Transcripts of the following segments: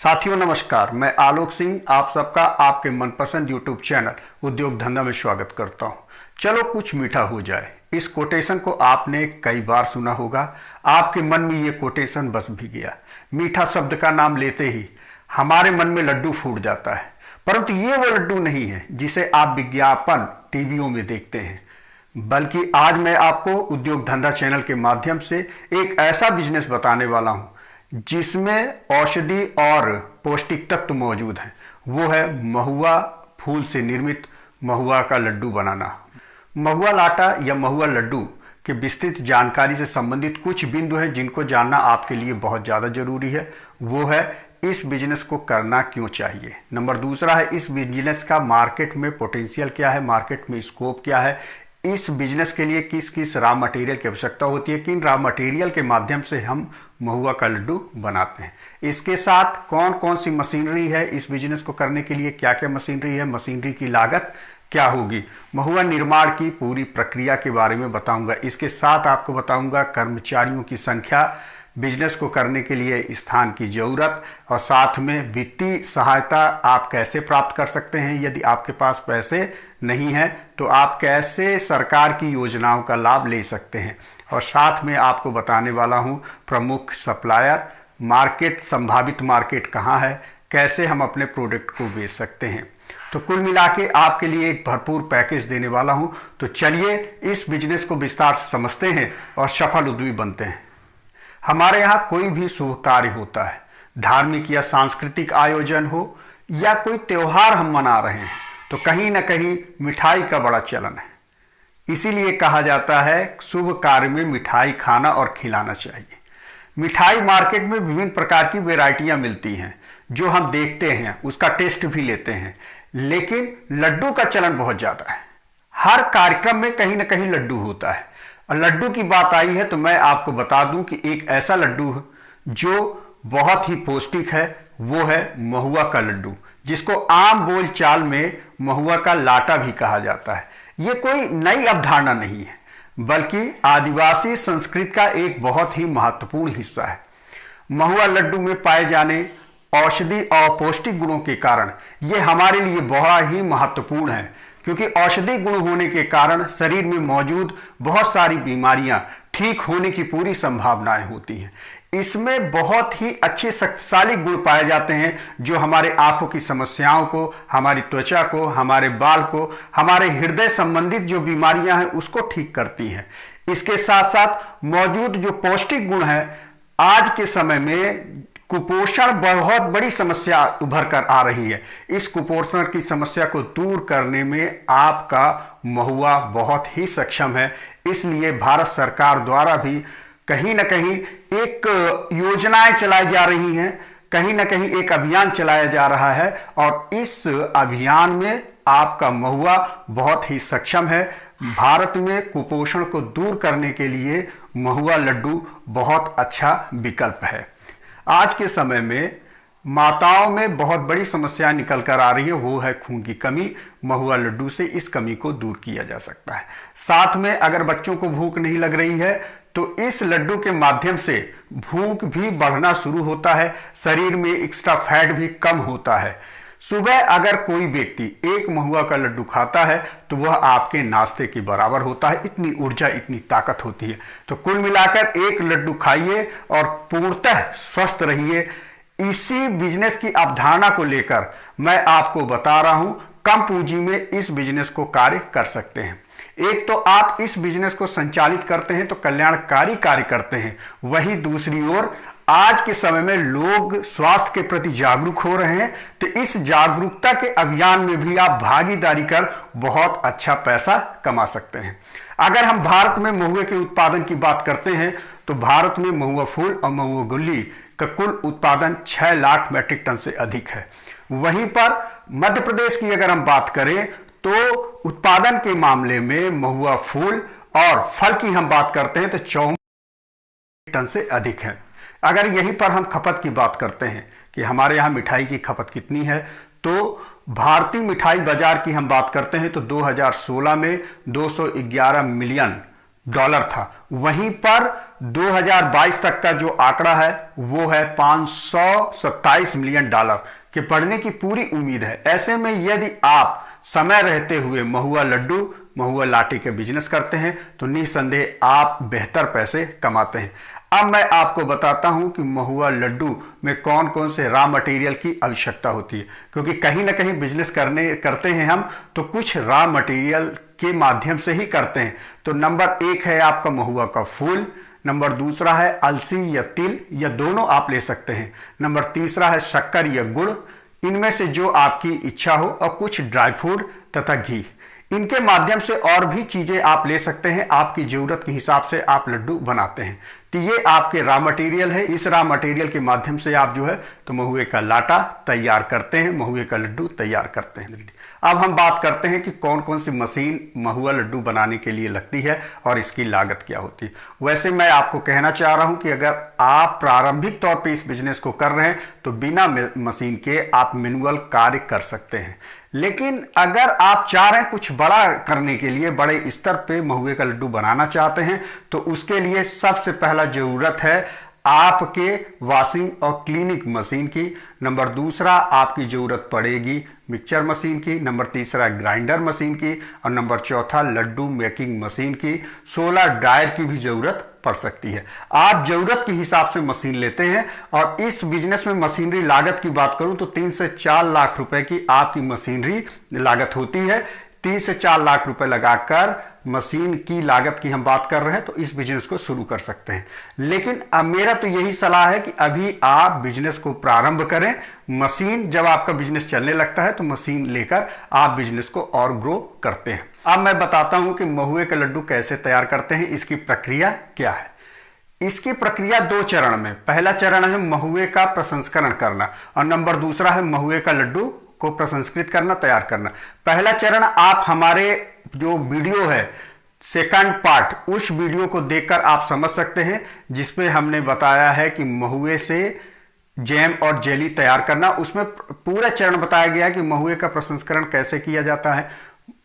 साथियों नमस्कार, मैं आलोक सिंह आप सबका आपके मनपसंद यूट्यूब चैनल उद्योग धंधा में स्वागत करता हूं। चलो कुछ मीठा हो जाए। इस कोटेशन को आपने कई बार सुना होगा, आपके मन में ये कोटेशन बस भी गया। मीठा शब्द का नाम लेते ही हमारे मन में लड्डू फूट जाता है, परंतु ये वो लड्डू नहीं है जिसे आप विज्ञापन टीवियों में देखते हैं, बल्कि आज मैं आपको उद्योग धंधा चैनल के माध्यम से एक ऐसा बिजनेस बताने वाला हूं जिसमें औषधि और पौष्टिक तत्व मौजूद हैं। वो है महुआ फूल से निर्मित महुआ का लड्डू बनाना। महुआ लाटा या महुआ लड्डू के विस्तृत जानकारी से संबंधित कुछ बिंदु हैं जिनको जानना आपके लिए बहुत ज़्यादा जरूरी है। वो है इस बिजनेस को करना क्यों चाहिए। नंबर दूसरा है इस बिजनेस का मार्केट में पोटेंशियल क्या है, मार्केट में स्कोप क्या है, इस बिजनेस के लिए किस किस रॉ मटेरियल की आवश्यकता होती है, किन रॉ मटेरियल के माध्यम से हम महुआ का लड्डू बनाते हैं। इसके साथ कौन कौन सी मशीनरी है, इस बिजनेस को करने के लिए क्या क्या मशीनरी है, मशीनरी की लागत क्या होगी, महुआ निर्माण की पूरी प्रक्रिया के बारे में बताऊंगा। इसके साथ आपको बताऊंगा कर्मचारियों की संख्या, बिजनेस को करने के लिए स्थान की जरूरत और साथ में वित्तीय सहायता आप कैसे प्राप्त कर सकते हैं। यदि आपके पास पैसे नहीं है तो आप कैसे सरकार की योजनाओं का लाभ ले सकते हैं। और साथ में आपको बताने वाला हूं प्रमुख सप्लायर, मार्केट, संभावित मार्केट कहां है, कैसे हम अपने प्रोडक्ट को बेच सकते हैं। तो कुल मिला के आपके लिए एक भरपूर पैकेज देने वाला हूं। तो चलिए इस बिजनेस को विस्तार से समझते हैं और सफल उद्यमी बनते हैं। हमारे यहाँ कोई भी शुभ कार्य होता है, धार्मिक या सांस्कृतिक आयोजन हो या कोई त्योहार हम मना रहे हैं, तो कहीं ना कहीं मिठाई का बड़ा चलन है। इसीलिए कहा जाता है शुभ कार्य में मिठाई खाना और खिलाना चाहिए। मिठाई मार्केट में विभिन्न प्रकार की वैरायटियां मिलती हैं जो हम देखते हैं, उसका टेस्ट भी लेते हैं, लेकिन लड्डू का चलन बहुत ज्यादा है। हर कार्यक्रम में कहीं ना कहीं लड्डू होता है। और लड्डू की बात आई है तो मैं आपको बता दूं कि एक ऐसा लड्डू जो बहुत ही पौष्टिक है, वो है महुआ का लड्डू, जिसको आम बोलचाल में महुआ का लाटा भी कहा जाता है। ये कोई नई अवधारणा नहीं है, बल्कि आदिवासी संस्कृति का एक बहुत ही महत्वपूर्ण हिस्सा है। महुआ लड्डू में पाए जाने औषधि और पौष्टिक गुणों के कारण ये हमारे लिए बहुत ही महत्वपूर्ण है, क्योंकि औषधि गुण होने के कारण शरीर में मौजूद बहुत सारी बीमारियां ठीक होने की पूरी संभावनाएं होती हैं। इसमें बहुत ही अच्छे शक्तिशाली गुण पाए जाते हैं जो हमारे आंखों की समस्याओं को, हमारी त्वचा को, हमारे बाल को, हमारे हृदय संबंधित जो बीमारियां हैं उसको ठीक करती हैं। इसके साथ साथ मौजूद जो पौष्टिक गुण है, आज के समय में कुपोषण बहुत बड़ी समस्या उभर कर आ रही है। इस कुपोषण की समस्या को दूर करने में आपका महुआ बहुत ही सक्षम है। इसलिए भारत सरकार द्वारा भी कहीं ना कहीं एक योजनाएं चलाई जा रही हैं, कहीं ना कहीं एक अभियान चलाया जा रहा है और इस अभियान में आपका महुआ बहुत ही सक्षम है। भारत में कुपोषण को दूर करने के लिए महुआ लड्डू बहुत अच्छा विकल्प है। आज के समय में माताओं में बहुत बड़ी समस्या निकल कर आ रही है, वो है खून की कमी। महुआ लड्डू से इस कमी को दूर किया जा सकता है। साथ में अगर बच्चों को भूख नहीं लग रही है तो इस लड्डू के माध्यम से भूख भी बढ़ना शुरू होता है, शरीर में एक्स्ट्रा फैट भी कम होता है। सुबह अगर कोई व्यक्ति एक महुआ का लड्डू खाता है तो वह आपके नाश्ते के बराबर होता है। इतनी ऊर्जा, इतनी ताकत होती है। तो कुल मिलाकर एक लड्डू खाइए और पूर्णतः स्वस्थ रहिए। इसी बिजनेस की अवधारणा को लेकर मैं आपको बता रहा हूं, कम पूंजी में इस बिजनेस को कार्य कर सकते हैं। एक तो आप इस बिजनेस को संचालित करते हैं तो कल्याणकारी कार्य करते हैं, वहीं दूसरी ओर आज के समय में लोग स्वास्थ्य के प्रति जागरूक हो रहे हैं, तो इस जागरूकता के अभियान में भी आप भागीदारी कर बहुत अच्छा पैसा कमा सकते हैं। अगर हम भारत में महुए के उत्पादन की बात करते हैं तो भारत में महुआ फूल और महुआ गुल्ली का कुल उत्पादन 6 लाख मैट्रिक टन से अधिक है। वहीं पर मध्य प्रदेश की अगर हम बात करें तो उत्पादन के मामले में महुआ फूल और फल की हम बात करते हैं तो 54 टन से अधिक है। अगर यहीं पर हम खपत की बात करते हैं कि हमारे यहाँ मिठाई की खपत कितनी है, तो भारतीय मिठाई बाजार की हम बात करते हैं तो 2016 में 211 मिलियन डॉलर था। वहीं पर 2022 तक का जो आंकड़ा है वो है 527 मिलियन डॉलर के बढ़ने की पूरी उम्मीद है। ऐसे में यदि आप समय रहते हुए महुआ लड्डू, महुआ लाठी के बिजनेस करते हैं तो निसंदेह आप बेहतर पैसे कमाते हैं। अब मैं आपको बताता हूं कि महुआ लड्डू में कौन कौन से रॉ मटेरियल की आवश्यकता होती है, क्योंकि कहीं ना कहीं बिजनेस करते हैं हम तो कुछ रॉ मटेरियल के माध्यम से ही करते हैं। तो नंबर 1 है आपका महुआ का फूल, नंबर दूसरा है अलसी या तिल, या दोनों आप ले सकते हैं, नंबर तीसरा है शक्कर या गुड़, इनमें से जो आपकी इच्छा हो, और कुछ ड्राई फ्रूट तथा घी। इनके माध्यम से और भी चीजें आप ले सकते हैं, आपकी जरूरत के हिसाब से आप लड्डू बनाते हैं। तो ये आपके रॉ मटेरियल है। इस रॉ मटेरियल के माध्यम से आप जो है तो महुए का लाटा तैयार करते हैं, महुए का लड्डू तैयार करते हैं। अब हम बात करते हैं कि कौन कौन सी मशीन महुआ लड्डू बनाने के लिए लगती है और इसकी लागत क्या होती है। वैसे मैं आपको कहना चाह रहा हूं कि अगर आप प्रारंभिक तौर पे इस बिजनेस को कर रहे हैं तो बिना मशीन के आप मैनुअल कार्य कर सकते हैं। लेकिन अगर आप चाह रहे हैं कुछ बड़ा करने के लिए, बड़े स्तर पे महुए का लड्डू बनाना चाहते हैं, तो उसके लिए सबसे पहला जरूरत है आपके वॉशिंग और क्लीनिंग मशीन की, नंबर दूसरा आपकी जरूरत पड़ेगी मिक्सचर मशीन की, नंबर तीसरा ग्राइंडर मशीन की, और नंबर चौथा लड्डू मेकिंग मशीन की, 16 ड्रायर की भी जरूरत पड़ सकती है। आप जरूरत के हिसाब से मशीन लेते हैं। और इस बिजनेस में मशीनरी लागत की बात करूं तो 3 से 4 लाख रुपए की आपकी मशीनरी लागत होती है। 3 से 4 लाख रुपए लगाकर मशीन की लागत की हम बात कर रहे हैं तो इस बिजनेस को शुरू कर सकते हैं। लेकिन अब मेरा तो यही सलाह है कि अभी आप बिजनेस को प्रारंभ करें। मशीन जब आपका बिजनेस चलने लगता है तो मशीन लेकर आप बिजनेस को और ग्रो करते हैं। अब मैं बताता हूं कि महुए के लड्डू कैसे तैयार करते हैं, इसकी प्रक्रिया क्या है। इसकी प्रक्रिया 2 चरण में, पहला चरण है महुए का प्रसंस्करण करना और नंबर दूसरा है महुए का लड्डू को प्रसंस्कृत करना, तैयार करना। पहला चरण आप हमारे जो वीडियो है सेकंड पार्ट, उस वीडियो को देखकर आप समझ सकते हैं, जिसमें हमने बताया है कि महुए से जैम और जेली तैयार करना। उसमें पूरा चरण बताया गया है कि महुए का प्रसंस्करण कैसे किया जाता है।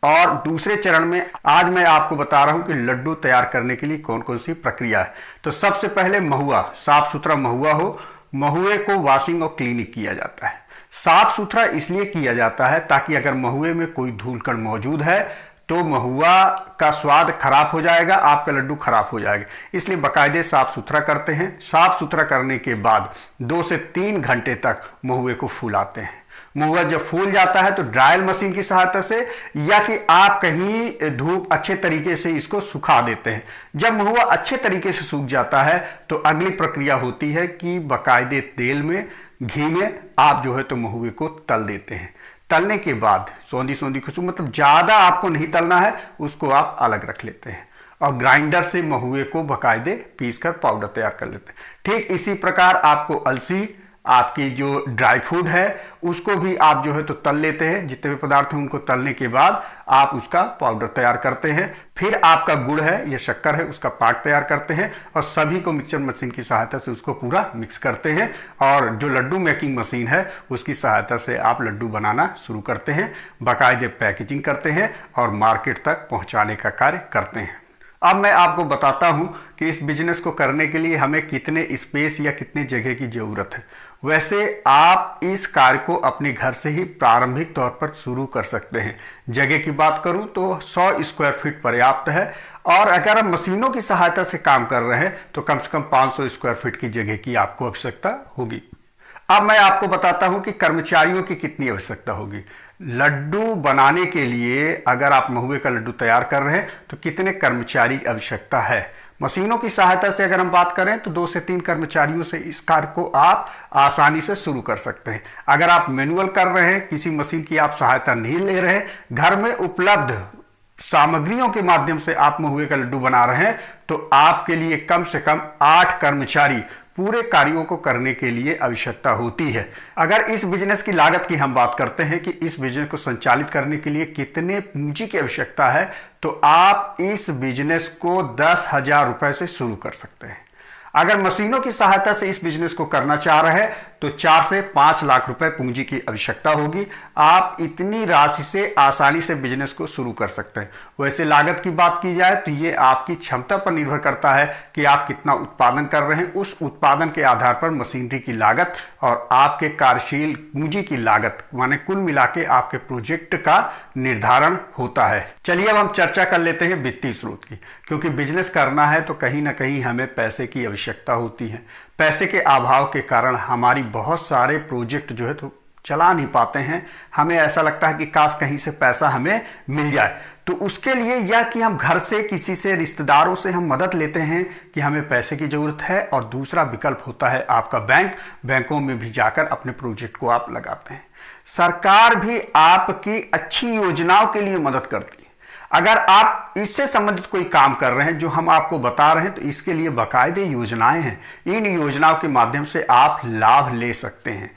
और दूसरे चरण में आज मैं आपको बता रहा हूं कि लड्डू तैयार करने के लिए कौन कौन सी प्रक्रिया है। तो सबसे पहले महुआ, साफ सुथरा महुआ हो, महुए को वॉशिंग और क्लीनिंग किया जाता है। साफ सुथरा इसलिए किया जाता है ताकि अगर महुए में कोई धूल कण मौजूद है तो महुआ का स्वाद खराब हो जाएगा, आपका लड्डू खराब हो जाएगा, इसलिए बाकायदे साफ सुथरा करते हैं। साफ सुथरा करने के बाद 2 से 3 घंटे तक महुए को फुलाते हैं। महुआ जब फूल जाता है तो ड्रायल मशीन की सहायता से या कि आप कहीं धूप अच्छे तरीके से इसको सुखा देते हैं। जब महुआ अच्छे तरीके से सूख जाता है तो अगली प्रक्रिया होती है कि बाकायदे तेल में, घी में आप जो है तो महुए को तल देते हैं। तलने के बाद सौंधी सौंधी खुशबू, मतलब ज्यादा आपको नहीं तलना है, उसको आप अलग रख लेते हैं और ग्राइंडर से महुए को बाकायदे पीसकर पाउडर तैयार कर लेते हैं। ठीक इसी प्रकार आपको अलसी, आपकी जो ड्राई फ्रूट है उसको भी आप जो है तो तल लेते हैं। जितने भी पदार्थ हैं उनको तलने के बाद आप उसका पाउडर तैयार करते हैं। फिर आपका गुड़ है या शक्कर है उसका पाक तैयार करते हैं और सभी को मिक्सचर मशीन की सहायता से उसको पूरा मिक्स करते हैं। और जो लड्डू मेकिंग मशीन है उसकी सहायता से आप लड्डू बनाना शुरू करते हैं, बाकायदे पैकेजिंग करते हैं और मार्केट तक पहुंचाने का कार्य करते हैं। अब मैं आपको बताता हूं कि इस बिजनेस को करने के लिए हमें कितने स्पेस या कितने जगह की जरूरत है। वैसे आप इस कार्य को अपने घर से ही प्रारंभिक तौर पर शुरू कर सकते हैं। जगह की बात करूं तो 100 स्क्वायर फीट पर्याप्त है और अगर आप मशीनों की सहायता से काम कर रहे हैं तो कम से कम 500 स्क्वायर फीट की जगह की आपको आवश्यकता होगी। अब मैं आपको बताता हूं कि कर्मचारियों की कितनी आवश्यकता होगी। लड्डू बनाने के लिए अगर आप महुए का लड्डू तैयार कर रहे हैं तो कितने कर्मचारी की आवश्यकता है। मशीनों की सहायता से अगर हम बात करें तो 2 से 3 कर्मचारियों से इस कार्य को आप आसानी से शुरू कर सकते हैं। अगर आप मैनुअल कर रहे हैं, किसी मशीन की आप सहायता नहीं ले रहे हैं, घर में उपलब्ध सामग्रियों के माध्यम से आप महुए का लड्डू बना रहे हैं तो आपके लिए कम से कम 8 कर्मचारी पूरे कार्यों को करने के लिए आवश्यकता होती है। अगर इस बिजनेस की लागत की हम बात करते हैं कि इस बिजनेस को संचालित करने के लिए कितने पूंजी की आवश्यकता है, तो आप इस बिजनेस को 10,000 रुपए से शुरू कर सकते हैं। अगर मशीनों की सहायता से इस बिजनेस को करना चाह रहे हैं तो 4 से 5 लाख रुपए पूंजी की आवश्यकता होगी। आप इतनी राशि से आसानी से बिजनेस को शुरू कर सकते हैं। वैसे लागत की बात की जाए तो ये आपकी क्षमता पर निर्भर करता है कि आप कितना उत्पादन कर रहे हैं। उस उत्पादन के आधार पर मशीनरी की लागत और आपके कार्यशील पूंजी की लागत माने कुल मिला के आपके प्रोजेक्ट का निर्धारण होता है। चलिए अब हम चर्चा कर लेते हैं वित्तीय स्रोत की, क्योंकि बिजनेस करना है तो कहीं ना कहीं हमें पैसे की आवश्यकता होती है। पैसे के अभाव के कारण हमारी बहुत सारे प्रोजेक्ट जो है तो चला नहीं पाते हैं। हमें ऐसा लगता है कि काश कहीं से पैसा हमें मिल जाए। तो उसके लिए या कि हम घर से किसी से रिश्तेदारों से हम मदद लेते हैं कि हमें पैसे की जरूरत है, और दूसरा विकल्प होता है आपका बैंक। बैंकों में भी जाकर अपने प्रोजेक्ट को आप लगाते हैं। सरकार भी आपकी अच्छी योजनाओं के लिए मदद करती है। अगर आप इससे संबंधित कोई काम कर रहे हैं जो हम आपको बता रहे हैं तो इसके लिए बाकायदे योजनाएं हैं। इन योजनाओं के माध्यम से आप लाभ ले सकते हैं।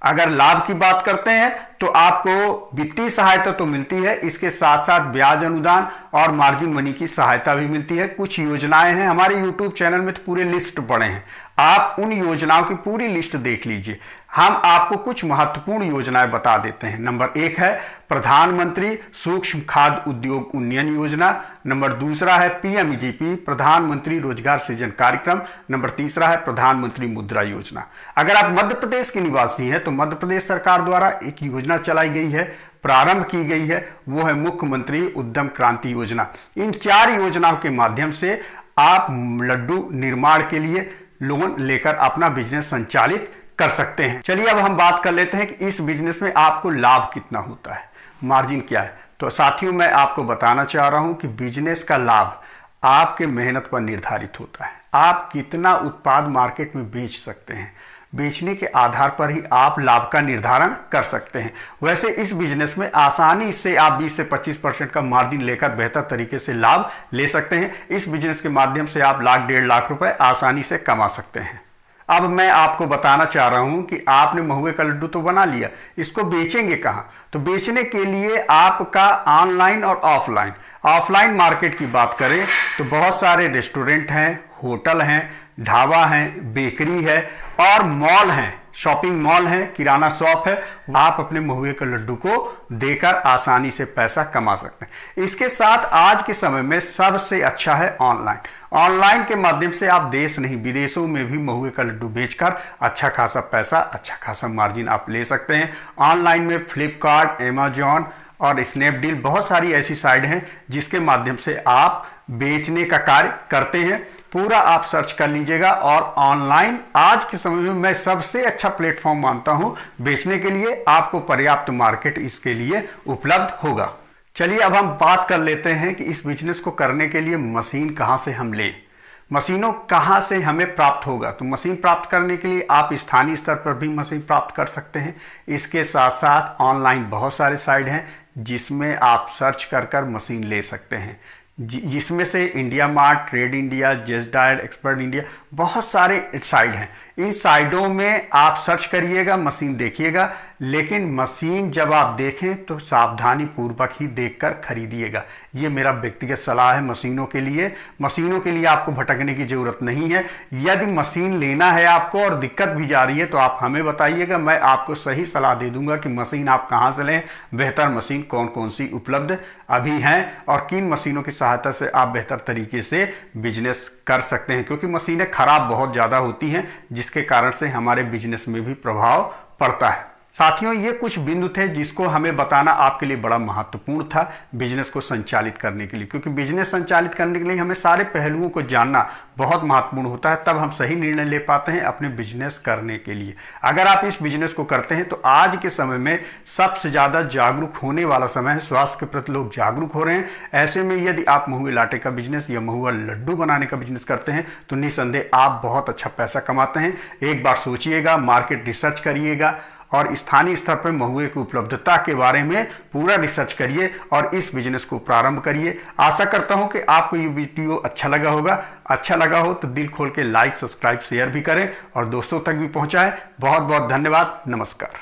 अगर लाभ की बात करते हैं तो आपको वित्तीय सहायता तो मिलती है, इसके साथ साथ ब्याज अनुदान और मार्जिन मनी की सहायता भी मिलती है। कुछ योजनाएं हैं हमारे YouTube चैनल में तो पूरे लिस्ट पड़े हैं, आप उन योजनाओं की पूरी लिस्ट देख लीजिए। हम आपको कुछ महत्वपूर्ण योजनाएं बता देते हैं। नंबर 1 है प्रधानमंत्री सूक्ष्म खाद्य उद्योग उन्नयन योजना। नंबर 2 है PMEGP प्रधानमंत्री रोजगार सृजन कार्यक्रम। नंबर 3 है प्रधानमंत्री मुद्रा योजना। अगर आप मध्य प्रदेश के निवासी हैं तो मध्य प्रदेश सरकार द्वारा एक योजना चलाई गई है, प्रारंभ की गई है, वो है मुख्यमंत्री उद्यम क्रांति योजना। इन 4 योजनाओं के माध्यम से आप लड्डू निर्माण के लिए लोन लेकर अपना बिजनेस संचालित कर सकते हैं। चलिए अब हम बात कर लेते हैं कि इस बिजनेस में आपको लाभ कितना होता है, मार्जिन क्या है। तो साथियों मैं आपको बताना चाह रहा हूं कि बिजनेस का लाभ आपके मेहनत पर निर्धारित होता है। आप कितना उत्पाद मार्केट में बेच सकते हैं, बेचने के आधार पर ही आप लाभ का निर्धारण कर सकते हैं। वैसे इस बिजनेस में आसानी से आप 20 से 25% का मार्जिन लेकर बेहतर तरीके से लाभ ले सकते हैं। इस बिजनेस के माध्यम से आप लाख 1.5 लाख रुपए आसानी से कमा सकते हैं। अब मैं आपको बताना चाह रहा हूं कि आपने महुए का लड्डू तो बना लिया, इसको बेचेंगे कहां? तो बेचने के लिए आपका ऑनलाइन और ऑफलाइन मार्केट की बात करें तो बहुत सारे रेस्टोरेंट हैं, होटल हैं, ढाबा हैं, बेकरी है और मॉल हैं, शॉपिंग मॉल है, किराना शॉप है। आप अपने महुए के लड्डू को देकर आसानी से पैसा कमा सकते हैं। इसके साथ आज के समय में सबसे अच्छा है ऑनलाइन के माध्यम से आप देश नहीं विदेशों में भी महुए का लड्डू बेचकर अच्छा खासा पैसा, अच्छा खासा मार्जिन आप ले सकते हैं। ऑनलाइन में फ्लिपकार्ट, अमेजॉन और स्नैपडील बहुत सारी ऐसी साइट हैं जिसके माध्यम से आप बेचने का कार्य करते हैं। पूरा आप सर्च कर लीजिएगा और ऑनलाइन आज के समय में मैं सबसे अच्छा प्लेटफॉर्म मानता हूं बेचने के लिए। आपको पर्याप्त मार्केट इसके लिए उपलब्ध होगा। चलिए अब हम बात कर लेते हैं कि इस बिजनेस को करने के लिए मशीन कहां से हम लें, मशीनों कहां से हमें प्राप्त होगा। तो मशीन प्राप्त करने के लिए आप स्थानीय स्तर पर भी मशीन प्राप्त कर सकते हैं। इसके साथ साथ ऑनलाइन बहुत सारे साइट हैं जिसमें आप सर्च कर मशीन ले सकते हैं, जिसमें से India mart, trade India, just dial, expert India, बहुत सारे साइट हैं। इन साइटों में आप सर्च करिएगा, मशीन देखिएगा, लेकिन मशीन जब आप देखें तो सावधानी पूर्वक ही देखकर खरीदिएगा। ये मेरा व्यक्तिगत सलाह है मशीनों के लिए। मशीनों के लिए आपको भटकने की जरूरत नहीं है। यदि मशीन लेना है आपको और दिक्कत भी जा रही है तो आप हमें बताइएगा, मैं आपको सही सलाह दे दूंगा कि मशीन आप कहां से लें, बेहतर मशीन कौन कौन सी उपलब्ध अभी हैं और किन मशीनों की सहायता से आप बेहतर तरीके से बिजनेस कर सकते हैं। क्योंकि मशीनें खराब बहुत ज्यादा होती हैं जिसके कारण से हमारे बिजनेस में भी प्रभाव पड़ता है। साथियों ये कुछ बिंदु थे जिसको हमें बताना आपके लिए बड़ा महत्वपूर्ण था बिजनेस को संचालित करने के लिए, क्योंकि बिजनेस संचालित करने के लिए हमें सारे पहलुओं को जानना बहुत महत्वपूर्ण होता है, तब हम सही निर्णय ले पाते हैं अपने बिजनेस करने के लिए। अगर आप इस बिजनेस को करते हैं तो आज के समय में सबसे ज्यादा जागरूक होने वाला समय है, स्वास्थ्य के प्रति लोग जागरूक हो रहे हैं। ऐसे में यदि आप महुए लाटे का बिजनेस या महुआ लड्डू बनाने का बिजनेस करते हैं तो निसंदेह आप बहुत अच्छा पैसा कमाते हैं। एक बार सोचिएगा, मार्केट रिसर्च करिएगा और स्थानीय स्तर पर महुए की उपलब्धता के बारे में पूरा रिसर्च करिए और इस बिजनेस को प्रारंभ करिए। आशा करता हूं कि आपको ये वीडियो अच्छा लगा होगा। अच्छा लगा हो तो दिल खोल के लाइक, सब्सक्राइब, शेयर भी करें और दोस्तों तक भी पहुंचाएं। बहुत बहुत धन्यवाद। नमस्कार।